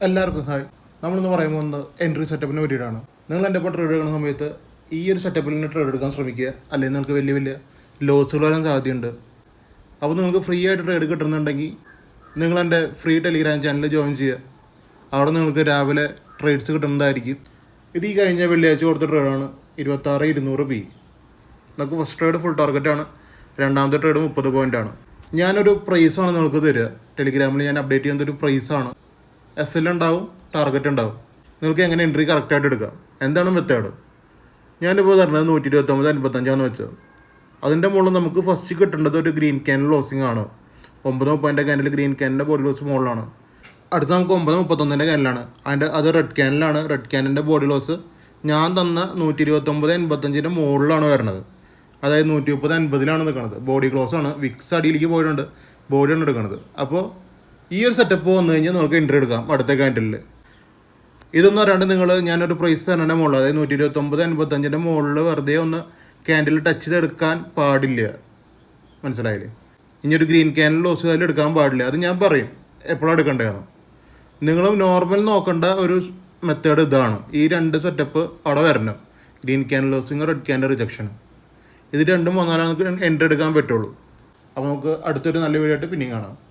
എല്ലാവർക്കും ഹായ്. നമ്മളിന്ന് പറയുമ്പോൾ ഒന്ന് എൻട്രി സെറ്റപ്പിന് വേണ്ടിയിട്ടാണ്. നിങ്ങൾ എൻ്റെ ഇപ്പോൾ ട്രേഡ് എടുക്കുന്ന സമയത്ത് ഈ ഒരു സെറ്റപ്പിൽ നിന്ന് ട്രേഡ് എടുക്കാൻ ശ്രമിക്കുക. അല്ലെങ്കിൽ നിങ്ങൾക്ക് വലിയ വലിയ ലോസുകൾ വരാൻ സാധ്യതയുണ്ട്. അപ്പോൾ നിങ്ങൾക്ക് ഫ്രീ ആയിട്ട് ട്രേഡ് കിട്ടുന്നുണ്ടെങ്കിൽ നിങ്ങൾ എൻ്റെ ഫ്രീ ടെലിഗ്രാം ചാനൽ ജോയിൻ ചെയ്യുക. അവിടെ നിങ്ങൾക്ക് രാവിലെ ട്രേഡ്സ് കിട്ടുന്നതായിരിക്കും. ഇത് ഈ കഴിഞ്ഞ വെള്ളിയാഴ്ച കൊടുത്ത ട്രേഡാണ് 26,200 പി. നമുക്ക് ഫസ്റ്റ് ട്രേഡ് ഫുൾ ടാർഗറ്റാണ്, രണ്ടാമത്തെ ട്രേഡ് 30 പോയിൻ്റാണ്. ഞാനൊരു പ്രൈസാണ് നിങ്ങൾക്ക് തരിക. ടെലിഗ്രാമിൽ ഞാൻ അപ്ഡേറ്റ് ചെയ്യുന്നൊരു പ്രൈസാണ്. SL ഉണ്ടാവും, ടാർഗറ്റ് ഉണ്ടാവും. നിങ്ങൾക്ക് എങ്ങനെ എൻട്രി കറക്റ്റായിട്ട് എടുക്കാം. എന്താണ് മെത്തേഡ്? ഞാനിപ്പോൾ തരുന്നത് 129.55 വെച്ചത്. അതിൻ്റെ മുകളിൽ നമുക്ക് ഫസ്റ്റ് കിട്ടേണ്ടത് ഒരു ഗ്രീൻ ക്യാനിൽ ലോസിംഗ് ആണ്. 9.30 ക്യാനിൽ ഗ്രീൻ ക്യാനിൻ്റെ ബോഡി ലോസ് മുകളിലാണ്. അടുത്ത നമുക്ക് 9.31 ക്യാനിലാണ്. അത് റെഡ് ക്യാനിലാണ്. റെഡ് ക്യാനിൻ്റെ ബോഡി ലോസ് ഞാൻ തന്ന 129.85 മുകളിലാണ് വരുന്നത്. അതായത് 130.50 നിൽക്കുന്നത്. ബോഡി ക്ലോസ് ആണ്. വിക്സ് അടിയിലേക്ക് പോയിട്ടുണ്ട്, ബോഡിയാണ് എടുക്കുന്നത്. അപ്പോൾ ഈ ഒരു സെറ്റപ്പ് വന്നു കഴിഞ്ഞാൽ നമുക്ക് എൻട്രി എടുക്കാം അടുത്ത ക്യാൻഡിലിൽ. ഇതൊന്നും അറിയാണ്ട് ഞാനൊരു പ്രൈസ് തന്നെ മുകളിൽ, അതായത് 129.55 മുകളിൽ വെറുതെ ഒന്ന് ക്യാൻഡിൽ ടച്ച് ചെയ്തെടുക്കാൻ പാടില്ല. മനസ്സിലായില്ലേ? ഇനി ഒരു ഗ്രീൻ ക്യാൻഡിൽ ലോസ് അതിൽ എടുക്കാൻ പാടില്ല. അത് ഞാൻ പറയും എപ്പോഴാണ് എടുക്കേണ്ടതെന്ന്. നിങ്ങൾ നോർമൽ നോക്കേണ്ട ഒരു മെത്തേഡ് ഇതാണ്. ഈ രണ്ട് സെറ്റപ്പ് അവിടെ വരണം. Green candle losing, red candle റിജക്ഷനും. ഇത് രണ്ടും വന്നാലേ നമുക്ക് എൻട്രി എടുക്കാൻ പറ്റുള്ളൂ. അപ്പോൾ നമുക്ക് അടുത്തൊരു നല്ല വീഡിയോ ആയിട്ട് പിന്നെയും കാണാം.